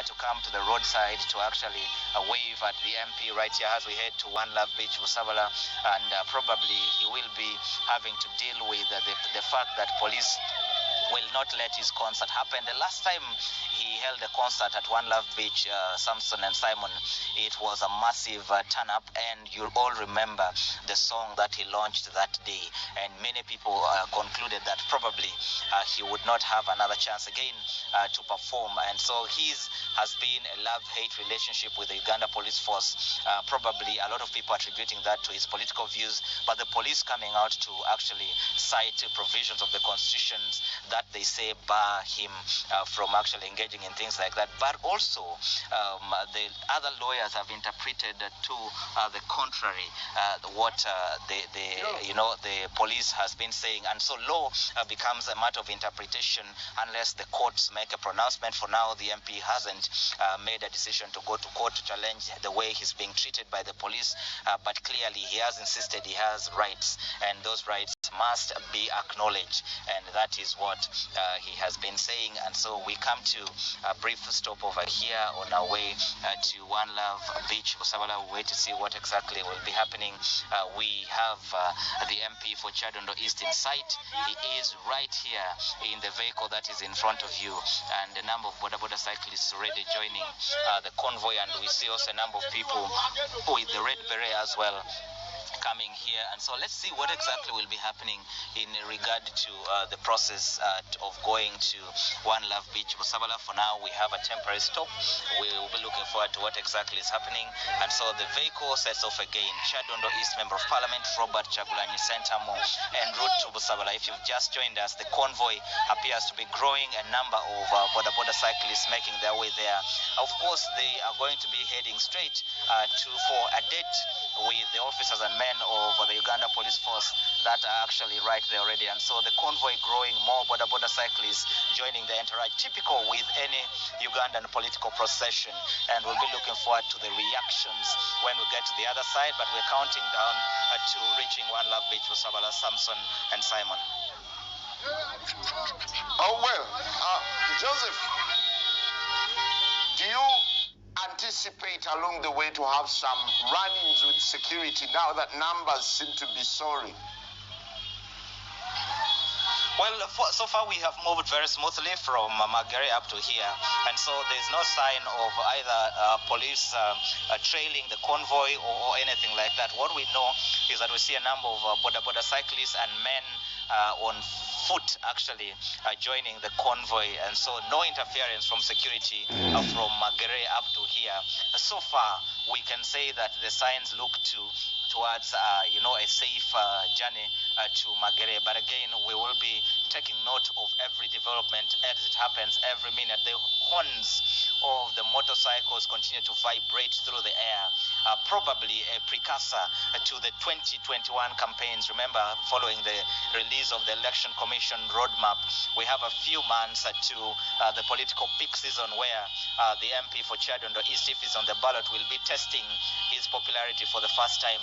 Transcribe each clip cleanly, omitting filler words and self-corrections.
to come to the roadside to actually wave at the MP right here as we head to One Love Beach, Busabala, and probably he will be having to deal with the fact that police will not let his concert happen. The last time he held a concert at One Love Beach, Samson and Simon, it was a massive turn up, and you all remember the song that he launched that day, and many people concluded that probably he would not have another chance again to perform. And so his has been a love-hate relationship with the Uganda police force, probably a lot of people attributing that to his political views, but the police coming out to actually cite provisions of the constitutions that they say bar him from actually engaging in things like that. But also the other lawyers have interpreted to the contrary what the police has been saying, and so law becomes a matter of interpretation unless the courts make a pronouncement. For now, the MP hasn't made a decision to go to court to challenge the way he's being treated by the police, but clearly he has insisted he has rights, and those rights must be acknowledged, and that is what he has been saying. And so we come to a brief stop over here on our way to One Love Beach, Busabala. We wait to see what exactly will be happening. We have the MP for Chadondo East in sight. He is right here in the vehicle that is in front of you, and a number of border cyclists already joining the convoy, and we see also a number of people with the red beret as well coming here. And so let's see what exactly will be happening in regard to the process of going to One Love Beach, Busabala. For now, we have a temporary stop. We will be looking forward to what exactly is happening. And so the vehicle sets off again. Chadondo East Member of Parliament Robert Chagulanyi Sentamu en route to Busabala. If you've just joined us, the convoy appears to be growing. A number of border cyclists making their way there. Of course, they are going to be heading straight for a date with the officers and men of the Uganda police force that are actually right there already. And so the convoy growing, more border cyclists joining the entourage, typical with any Ugandan political procession. And we'll be looking forward to the reactions when we get to the other side, but we're counting down to reaching One Love Beach, Busabala, Samson and Simon. Oh, well, Joseph, do you anticipate along the way to have some run-ins with security now that numbers seem to be soaring? Well, so far we have moved very smoothly from Magere up to here, and so there's no sign of either police trailing the convoy or anything like that. What we know is that we see a number of border cyclists and men on foot actually joining the convoy, and so no interference from security from Magere up to here. So far, we can say that the signs look towards a safe journey to Magere. But again, we will be taking note of every development as it happens every minute. The horns of the motorcycles continue to vibrate through the air, probably a precursor to the 2021 campaigns. Remember, following the release of the Election Commission roadmap, we have a few months to the political peak season where the MP for Chadondo East, if he's on the ballot, will be testing his popularity for the first time,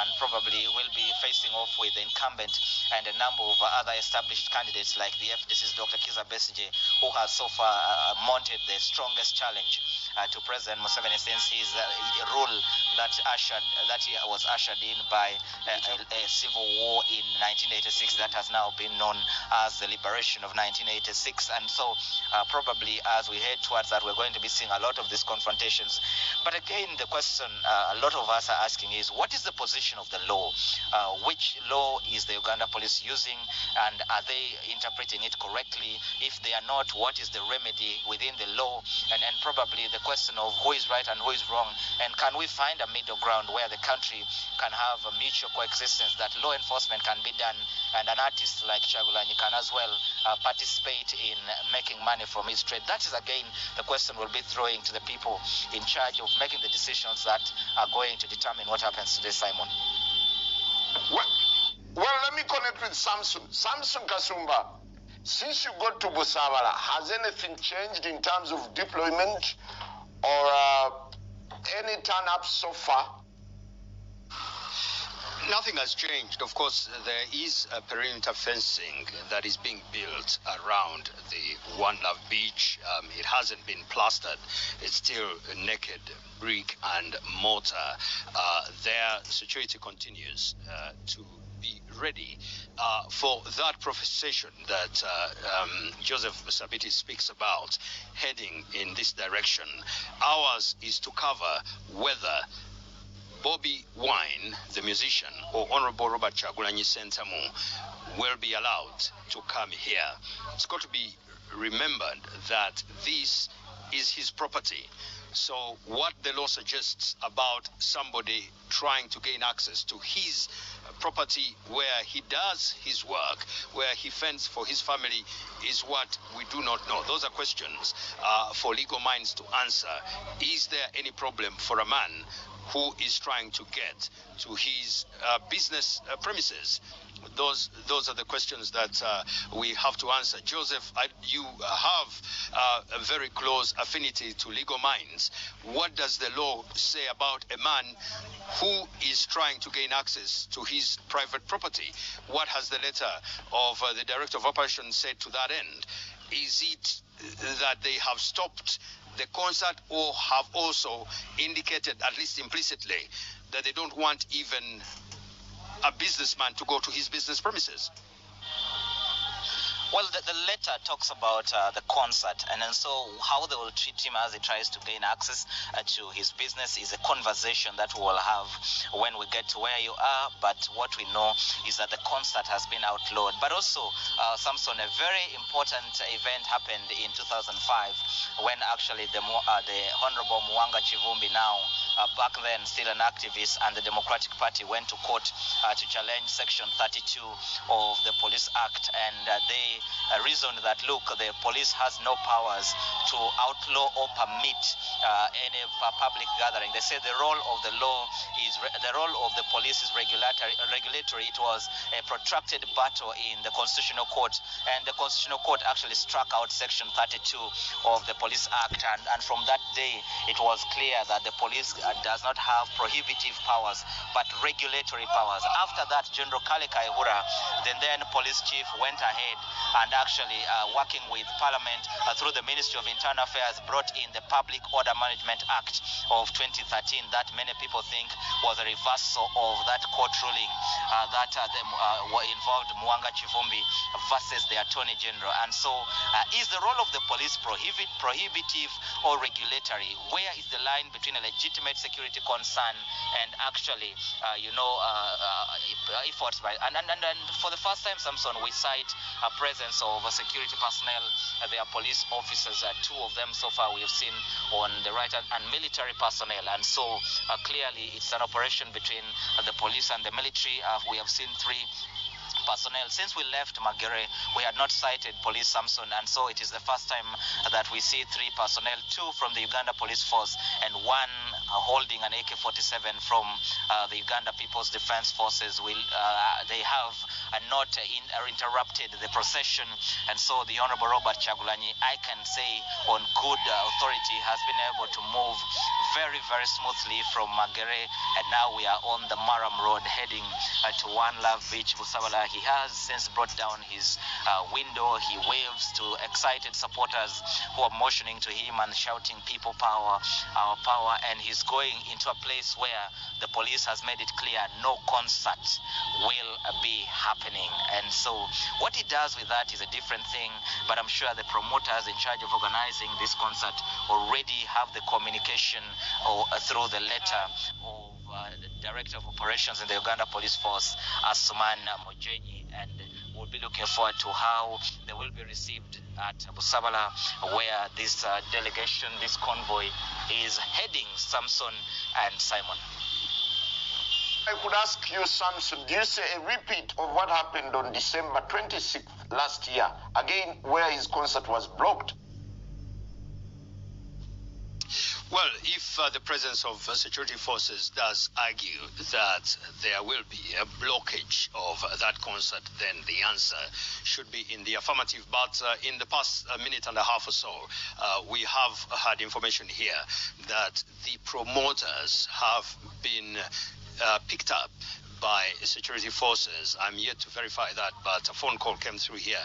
and probably will be facing off with the incumbent and a number of other established candidates like the FDC's Dr. Kiza Besigye, who has so far mounted the strongest challenge to President Museveni since his rule that was ushered in by a civil war in 1986 that has now been known as the liberation of 1986. And so probably as we head towards that, we're going to be seeing a lot of these confrontations. But again, the question a lot of us are asking is, what is the position of the law? Which law is the Uganda police using, and are they interpreting it correctly? If they are not, what is the remedy within the law? And probably the question of who is right and who is wrong, and can we find a middle ground where the country can have a mutual coexistence, that law enforcement can be done and an artist like Chagulanyi can as well participate in making money from his trade? That is again the question we'll be throwing to the people in charge of making the decisions that are going to determine what happens today, Simon. Well, let me connect with Samson. Samson Kasumba, since you got to Busabala, has anything changed in terms of deployment or any turn-ups so far? Nothing has changed. Of course, there is a perimeter fencing that is being built around the One Love beach. It hasn't been plastered. It's still naked brick and mortar. Their security continues to be ready for that professation that Joseph Sabiti speaks about, heading in this direction. Ours is to cover whether Bobiwine, the musician, or Honorable Robert Chagulanyi Sentamu will be allowed to come here. It's got to be remembered that this is his property. So what the law suggests about somebody trying to gain access to his property where he does his work, where he fends for his family, is what we do not know. Those are questions for legal minds to answer. Is there any problem for a man who is trying to get to his business premises? Those are the questions that we have to answer. Joseph, you have a very close affinity to legal minds. What does the law say about a man who is trying to gain access to his private property? What has the letter of the Director of Operations said to that end? Is it that they have stopped the concert, or have also indicated, at least implicitly, that they don't want even a businessman to go to his business premises? Well, the letter talks about the concert, and then so how they will treat him as he tries to gain access to his business is a conversation that we will have when we get to where you are. But what we know is that the concert has been outlawed. But also, Samson, a very important event happened in 2005 when actually the Honorable Mwanga Chivumbi, now back then still an activist, and the Democratic Party went to court to challenge Section 32 of the Police Act, and they reasoned that, look, the police has no powers to outlaw or permit any public gathering. They said the role of the law is the role of the police is regulatory. It was a protracted battle in the Constitutional Court, and the Constitutional Court actually struck out Section 32 of the Police Act, and from that day it was clear that the police does not have prohibitive powers but regulatory powers. After that, General Kale Kaihura, the then police chief, went ahead and actually working with Parliament through the Ministry of Internal Affairs brought in the Public Order Management Act of 2013 that many people think was a reversal of that court ruling that involved Mwanga Chivumbi versus the Attorney General. And so is the role of the police prohibitive or regulatory? Where is the line between a legitimate security concern and actually efforts by and for the first time, Samson, we cite a presence of security personnel. They are police officers, two of them so far we have seen on the right, and military personnel. And so clearly it's an operation between the police and the military. We have seen three personnel. Since we left Magere, we had not sighted police, Samson, and so it is the first time that we see three personnel, two from the Uganda Police Force and one holding an AK-47 from the Uganda People's Defense Forces. They have not interrupted the procession, and so the Honorable Robert Chagulanyi, I can say on good authority, has been able to move very, very smoothly from Magere, and now we are on the Maram Road heading to One Love Beach, Busabala. He has since brought down his window. He waves to excited supporters who are motioning to him and shouting "People power, our power," and he's going into a place where the police has made it clear no concert will be happening. And so what he does with that is a different thing, but I'm sure the promoters in charge of organizing this concert already have the communication through the letter of the Director of Operations in the Uganda Police Force, Asuman Mojenyi, and we'll be looking forward to how they will be received at Busabala, where this delegation, this convoy is heading, Samson and Simon. I could ask you, Samson, do you say a repeat of what happened on December 26th last year, again where his concert was blocked? Well, if the presence of security forces does argue that there will be a blockage of that concert, then the answer should be in the affirmative. But in the past minute and a half or so, we have had information here that the promoters have been picked up by security forces. I'm yet to verify that, but a phone call came through here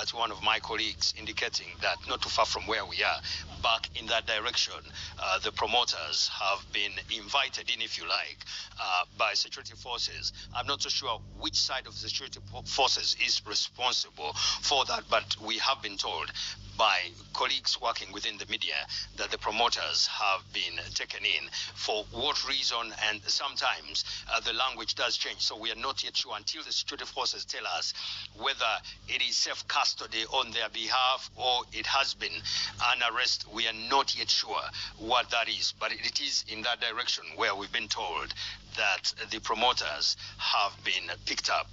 to one of my colleagues indicating that not too far from where we are, back in that direction, the promoters have been invited in, if you like, by security forces. I'm not so sure which side of the security forces is responsible for that, but we have been told by colleagues working within the media that the promoters have been taken in. For what reason? And sometimes the language does change, so we are not yet sure until the security forces tell us whether it is safe custody on their behalf or it has been an arrest. We are not yet sure what that is, but it is in that direction where we've been told that the promoters have been picked up,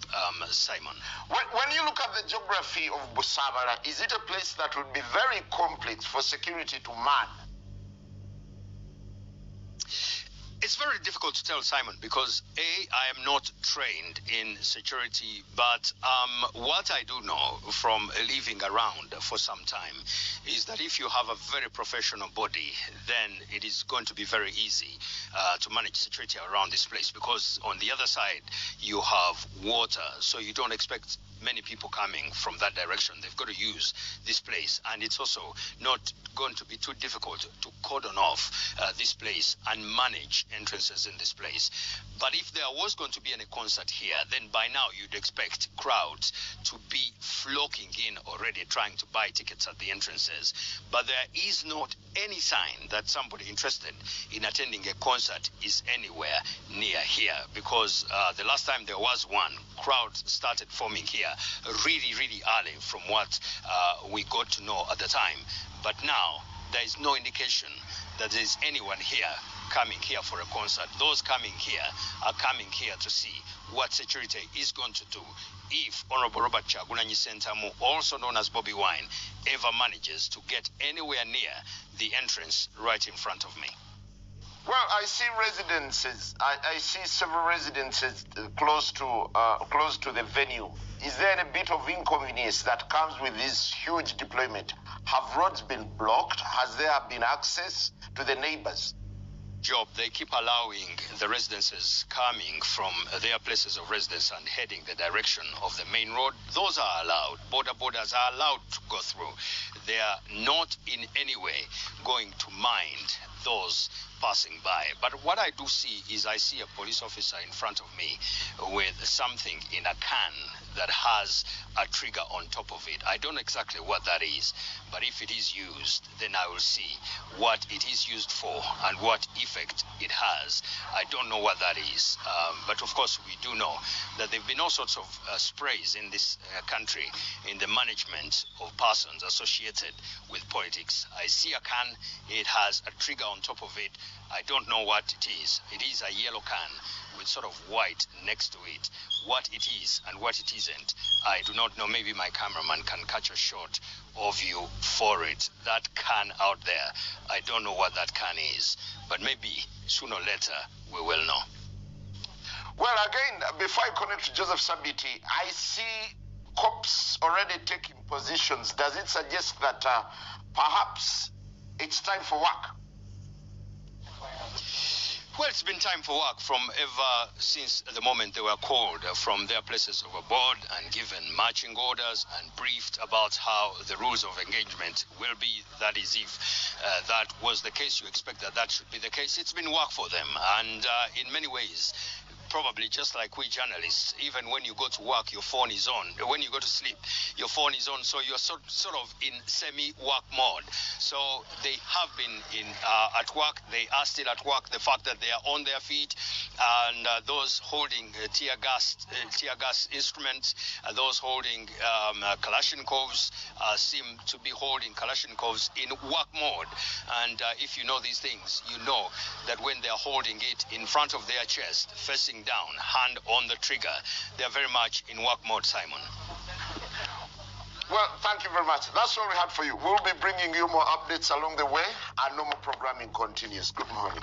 Simon. When you look at the geography of Busabala, is it a place that would be very complex for security to man? It's very difficult to tell, Simon, because I am not trained in security, but what I do know from living around for some time is that if you have a very professional body, then it is going to be very easy to manage security around this place, because on the other side you have water, so you don't expect many people coming from that direction. They've got to use this place, and it's also not going to be too difficult to cordon off this place and manage entrances in this place. But if there was going to be any concert here, then by now you'd expect crowds to be flocking in already, trying to buy tickets at the entrances. But there is not any sign that somebody interested in attending a concert is anywhere near here, because the last time there was one, crowds started forming here really early from what we got to know at the time. But now there is no indication that there is anyone here coming here for a concert. Those coming here are coming here to see what security is going to do if Honorable Robert Kyagulanyi Ssentamu, also known as Bobiwine, ever manages to get anywhere near the entrance right in front of me. Well, I see residences. I see several residences close to the venue. Is there a bit of inconvenience that comes with this huge deployment? Have roads been blocked? Has there been access to the neighbors? Job, they keep allowing the residences coming from their places of residence and heading the direction of the main road. Those are allowed. Borders are allowed to go through. They are not in any way going to mind those passing by. But what I do see is I see a police officer in front of me with something in a can that has a trigger on top of it. I don't know exactly what that is, but if it is used, then I will see what it is used for and what effect it has. I don't know what that is, but of course we do know that there have been all sorts of sprays in this country in the management of persons associated with politics. I see a can, it has a trigger on top of it. I don't know what it is. It is a yellow can with sort of white next to it. What it is and what it isn't, I do not know. Maybe my cameraman can catch a shot of you for it. That can out there, I don't know what that can is, but maybe sooner or later we will know. Well, again, before I connect to Joseph Sabiti, I see cops already taking positions. Does it suggest that perhaps it's time for work? Well, it's been time for work from ever since the moment they were called from their places of abode and given marching orders and briefed about how the rules of engagement will be. That is, if that was the case, you expect that that should be the case. It's been work for them, and in many ways, probably just like we journalists, even when you go to work, your phone is on. When you go to sleep, your phone is on, so you're sort of in semi-work mode. So they have been at work. They are still at work. The fact that they are on their feet, and those holding tear gas instruments, those holding Kalashnikovs seem to be holding Kalashnikovs in work mode. And if you know these things, you know that when they are holding it in front of their chest, facing down, hand on the trigger, they are very much in work mode, Simon. Well, thank you very much. That's all we had for you. We'll be bringing you more updates along the way. Our normal programming continues. Good morning.